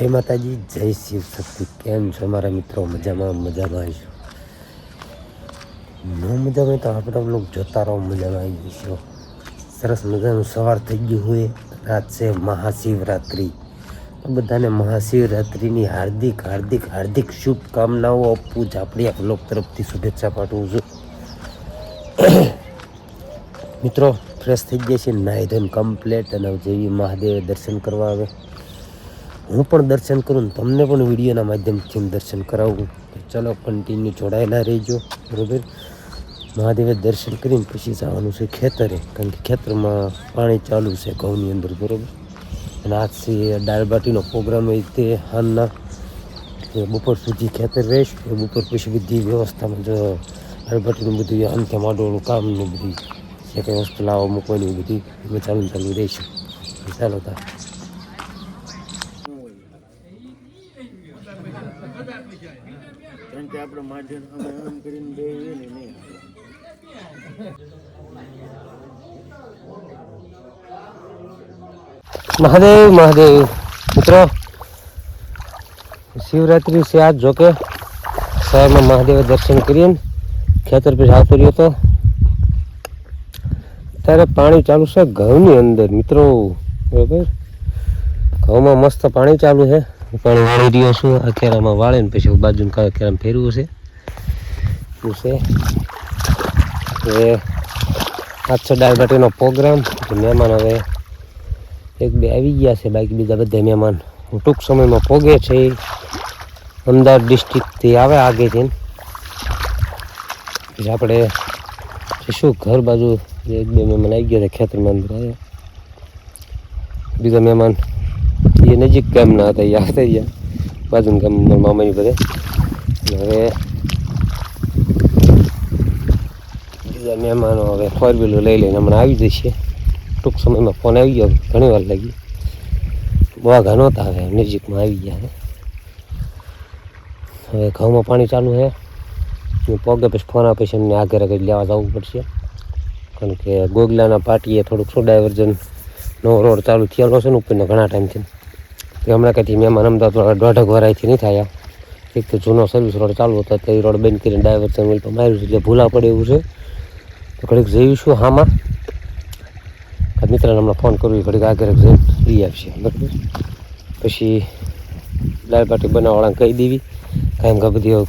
જય માતાજી, જય શિવ શક્તિ. કેમ છો મારા મિત્રો? મજામાં આવીશું. ન મજામાં તો આપણે લોકો જોતા રહો, મજામાં આવી જઈશું. સરસ મજાનું સવાર થઈ ગયું હોય. રાત છે મહાશિવરાત્રિ. બધાને મહાશિવરાત્રિની હાર્દિક હાર્દિક હાર્દિક શુભકામનાઓ આપું જ આપણી આ બ્લોગ તરફથી શુભેચ્છા પાઠવું છું. મિત્રો ફ્રેશ થઈ ગયા છે, નાહી ધોઈને કમ્પ્લેટ, અને જેવી મહાદેવે દર્શન કરવા આવે. હું પણ દર્શન કરું ને તમને પણ વિડીયોના માધ્યમથી દર્શન કરાવું. ચલો કન્ટિન્યુ જોડાયેલા રહેજો, બરાબર. મહાદેવે દર્શન કરીને પછી જવાનું છે ખેતરે, કારણ કે ખેતરમાં પાણી ચાલુ છે ઘઉંની અંદર, બરાબર. અને આજથી દાળ બાટીનો પ્રોગ્રામ હોય તે હાલના બપોર સુધી ખેતર રહીશ. બપોર પછી બધી વ્યવસ્થામાં જો દાળ બાટીનું બધું અંતે માડોળું કામનું બધી જે કંઈ વસ્તુ લાવવા મૂકવાની બધી ચાલુ રહીશું. ચાલો તા આપણે માધ્યમ કરીને બે નહીં. મહાદેવ મહાદેવ. મિત્રો શિવરાત્રિ છે આજ, જોકે શહેરમાં મહાદેવ દર્શન કરીને ખેતર પર આવતો રહ્યો હતો. ત્યારે પાણી ચાલુ છે ઘઉંની અંદર, મિત્રો, બરાબર. ઘઉંમાં મસ્ત પાણી ચાલુ છે. પાણી વાળી રહ્યો છું. આ કેરામાં વાળે ને પછી બાજુ કેરામાં ફેરવું છે. શું છે હવે આજ છે દાળ બાટીનો પ્રોગ્રામ. મહેમાન હવે એક બે આવી ગયા છે, બાકી બીજા બધા મહેમાન ટૂંક સમયમાં પોગે છે. અમદાવાદ ડિસ્ટ્રિક્ટથી આવે આગેથી. પછી આપણે શું ઘર બાજુ એક બે મહેમાન આવી ગયા હતા, ખેતરમાં અંદર આવ્યા. બીજા મહેમાન એ નજીક ગામના હતા, એ આવતા ગયા બાજુના ગામમાં મામાની બધે. હવે બીજા મહેમાનો હવે ફોર વ્હીલર લઈ લઈને હમણાં આવી જશે. ટૂંક સમયમાં ફોન આવી ગયો, ઘણી વાર લાગી. વાઘા નહોતા, હવે નજીકમાં આવી ગયા. હવે ઘઉંમાં પાણી ચાલુ છે. પોગે પછી ફોન આપે છે, એમને આગળ આગળ લેવા જવું પડશે, કારણ કે ગોગલાના પાટીએ થોડુંક શું ડાયવર્ઝન નવો રોડ ચાલુ થયેલો છે ને ઉપરના ઘણા ટાઈમથી. તો હમણાં કંઈથી મહેમાન અમદાવાદ દોઢક વરાયથી નહીં થયા. એક તો જૂનો સર્વિસ રોડ ચાલુ હતો, તો એ રોડ બંધ કરીને ડાયવર્ઝન વેલ પર માર્યું છે, એટલે ભૂલા પડે એવું છે. તો ઘડીક જઈશું હામાં. મિત્રને હમણાં ફોન કરવું, ઘડીક આગળ જઈને લઈ આવશે, બરાબર. પછી દાળ બાટી બનાવવાળાને કહી દેવી, કાંઈ બધી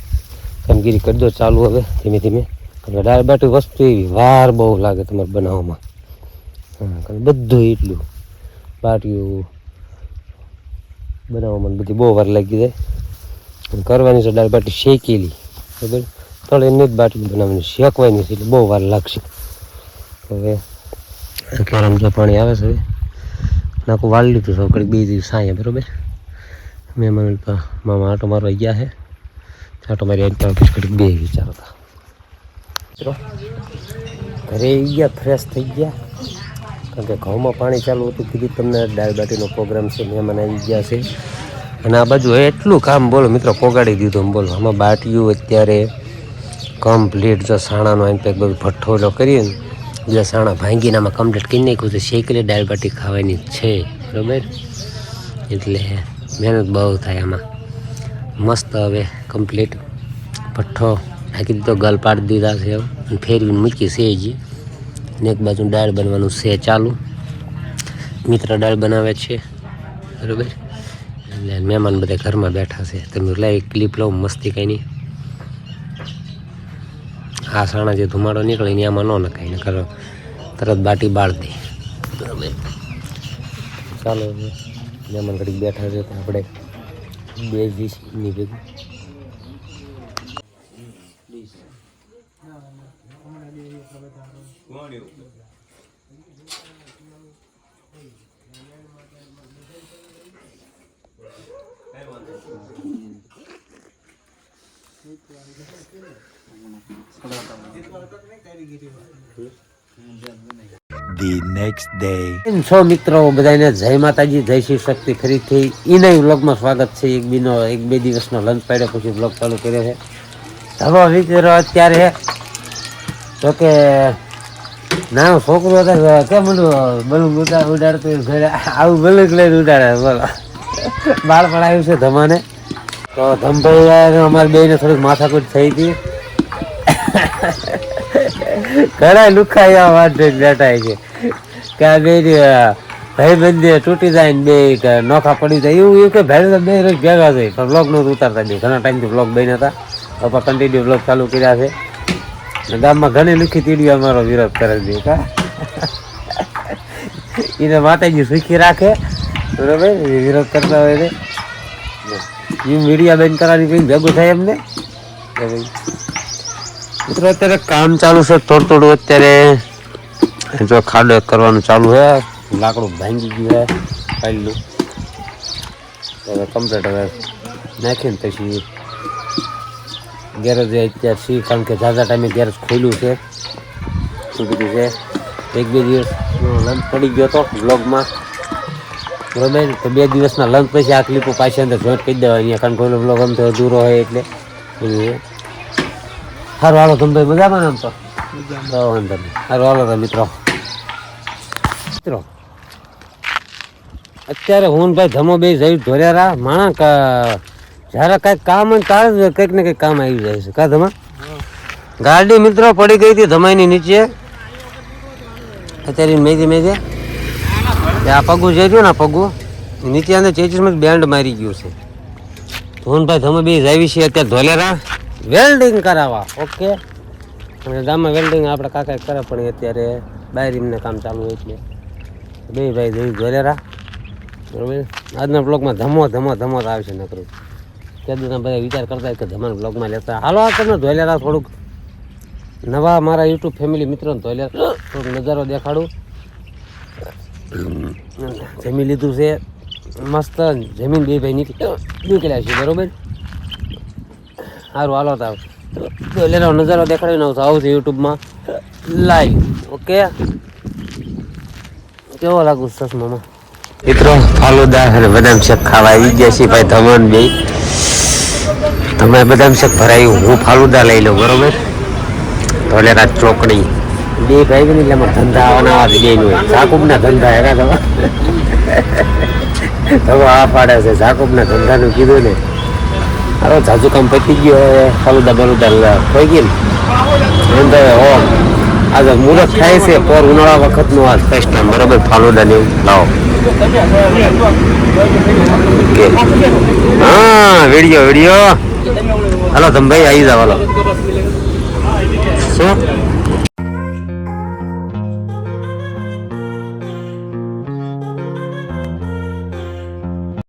કામગીરી કરી દો ચાલુ હવે ધીમે ધીમે. કારણ કે દાળ બાટી વસ્તુ એવી વાર બહુ લાગે તમારે બનાવવામાં. કારણ બધું એટલું બાટીઓ બનાવવામાં બધી બહુ વાર લાગી જાય. કરવાની છે દાળ બાટી શેકેલી, બરાબર. તળે જ બાટી બનાવવાની, શેકવાની છે એટલે બહુ વાર લાગશે. હવે કેરમ જો પાણી આવે છે, નાખું વાળી લીધું છે, ઘડી બે દિવસ સાંયે, બરાબર. મહેમાન મામા આટો મારવા ગયા છે. આટો મારી પછી ઘડીક બે વિચારો હતા. ઘરે આવી ગયા, ફ્રેશ થઈ ગયા, કારણ કે ઘઉંમાં પાણી ચાલુ હતું. કીધું તમને દાળ બાટીનો પ્રોગ્રામ છે, મહેમાન આવી ગયા છે. અને આ બાજુ એટલું કામ બોલો મિત્રો પોગાડી દીધું. બોલો આમાં બાટીયું અત્યારે કમ્પ્લીટ જો સાણાનો એમ પેક બધું ભઠ્ઠો કરીએ ને, બીજા સાણા ભાંગીને આમાં કમ્પ્લીટ કરી નાખ્યું છે. શેકેલી દાળ બાટી ખાવાની છે, બરાબર. એટલે મહેનત બહુ થાય આમાં. મસ્ત હવે કમ્પ્લીટ ભઠ્ઠો નાખી દીધો, ગલ પાડી દીધા છે, અને ફેરવીને મૂકી છે હજી. અને એક બાજુ દાળ બનવાનું છે ચાલુ. મિત્ર દાળ બનાવે છે, બરાબર. એટલે મહેમાન બધા ઘરમાં બેઠા છે. તમે લાઈવ ક્લિપ લો, મસ્તી કંઈ નહીં. આ સાણા જે ધુમાડો નીકળે ને આમાં ન નખાય, ને કરો તરત બાટી બાળ દે, બરાબર. ચાલો મહેમાન ઘડીક બેઠા છે, તો આપણે બે ની ભેગું The next day. છો મિત્રો બધાને જય માતાજી, જય શિવ શક્તિ. ફરીથી એના વ્લોગમાં સ્વાગત છે. એક બે દિવસનો લંચ પાડ્યો પછી વ્લોગ ચાલુ કર્યો છે. ધબો વિચારો અત્યારે તો કે નાનો છોકરો હતો, કેમ બધું બલૂન ઉડાડતું ઘરે આવું બલૂન લઈને ઉડાડે, બોલો. બાળ પડાયું છે ધમાને. તો ધમભાઈ અમારે બે ને થોડીક માથાકૂટ થઈ હતી. ઘણા લુખાયા વાત બેઠા છે કે આ બે ભાઈ બંધ તૂટી જાય ને બે નોખા પડી જાય એવું કે ભાઈ બે રોજ ભેગા થઈ પણ બ્લોગ નું ઉતારતા બે ઘણા ટાઈમથી બ્લોગ બન્યા હતા. હવે કન્ટિન્યુ બ્લોગ ચાલુ કર્યા છે. ગામમાં ઘણી લુખી તીડીઓ અમારો વિરોધ કરે છે કા એને માતાજી સુખી રાખે બરોબર વિરોધ કરતા હોય ને એ મીડિયા બેન કરવાની કઈ ભેગું થાય એમને કે ભાઈ મિત્રો અત્યારે કામ ચાલુ છે થોડું થોડું. અત્યારે જો ખાડો કરવાનું ચાલુ છે. લાકડું ભાંગી ગયું છે ફાઇલનું. હવે કમ્પ્લીટ હવે નાખીને પછી ગેરેજ અત્યારે સી કારણ કે ઝાઝા ટાઈમે ગેરેજ ખોલ્યું છે. શું કીધું છે એક બે દિવસ લંચ પડી ગયો હતો બ્લોગમાં બરોબર. તો 2 દિવસના લંચ પછી આ ક્લિપો પાછી અંદર જોઈન્ટ કરી દેવાય અહીંયા કારણ કે બ્લોગ આમ તો અધૂરો હોય એટલે સારું હાલો તમે મજામાં ને આમ તો વાંધો નહીં. સારું હાલો તો મિત્રો અત્યારે હું ભાઈ ધમો બે જઈ ધોર્યા માણા જયારે કઈક કામ હોય ત્યારે જ કંઈક ને કંઈક કામ આવી જાય છે કા ધમા. ગાડી મિત્રો પડી ગઈ હતી ધમાઈની નીચે. અત્યારે મેજે આ પગું જઈ રહ્યું ને પગું નીચે અંદર ચેચીસમાં બેન્ડ મારી ગયું છે. ધોનભાઈ ધમો બે આવી છે અત્યારે ધોલેરા વેલ્ડિંગ કરાવવા. ઓકે ગામમાં વેલ્ડિંગ આપણે કાકા કરે પણ અત્યારે બહાર એમને કામ ચાલુ હોય એટલે બે ભાઈ જઈ ધોલેરા બરોબર. આજના બ્લોગમાં ધમો આવશે નકરું. ત્યાંના બધા વિચાર કરતા કે ધમાના બ્લોગમાં લેતા હાલો આ તમને ધોલેરા થોડુંક નવા મારા યુટ્યુબ ફેમિલી મિત્રોને ધોલેરા થોડુંક નજારો દેખાડું. જમી લીધું છે મસ્ત જમીન બે ભાઈ નીકળ્યા છે બરોબર. સારું હાલો તો ધોલેરા નજારો દેખાડીને આવશે યુટ્યુબમાં લાઈવ. ઓકે કેવો લાગુ ચશ્મામાં મિત્રો ફાલુદા અને બદામ શેક ખાવા આવી ગયા છે ભાઈ ધમન બે. તમે બદામ શેક ભરાયું હું ફાલુદા લઈ લઉં બરોબર. ધોલેરા ચોકડી બે ભાઈ બની એટલે અમારે ધંધા આવવાના બે નું ઝાકુબના ધંધા એના તમે આ પાડે છે ઝાકુબના ધંધાનું કીધું ને. હારો ઝાઝુ કામ પતી ગયો હવે ફાલુદા બલુદા થઈ ગયું ને એમ તો હો આજે મુહૂર્ત થાય છે પર ઉનાળા વખતનું આ ફર્સ્ટ ટાઈમ બરોબર ફાલુદા ને લાવો. ઓકે હા વિડીયો હાલો તમે ભાઈ આવી જાવ હાલો. શું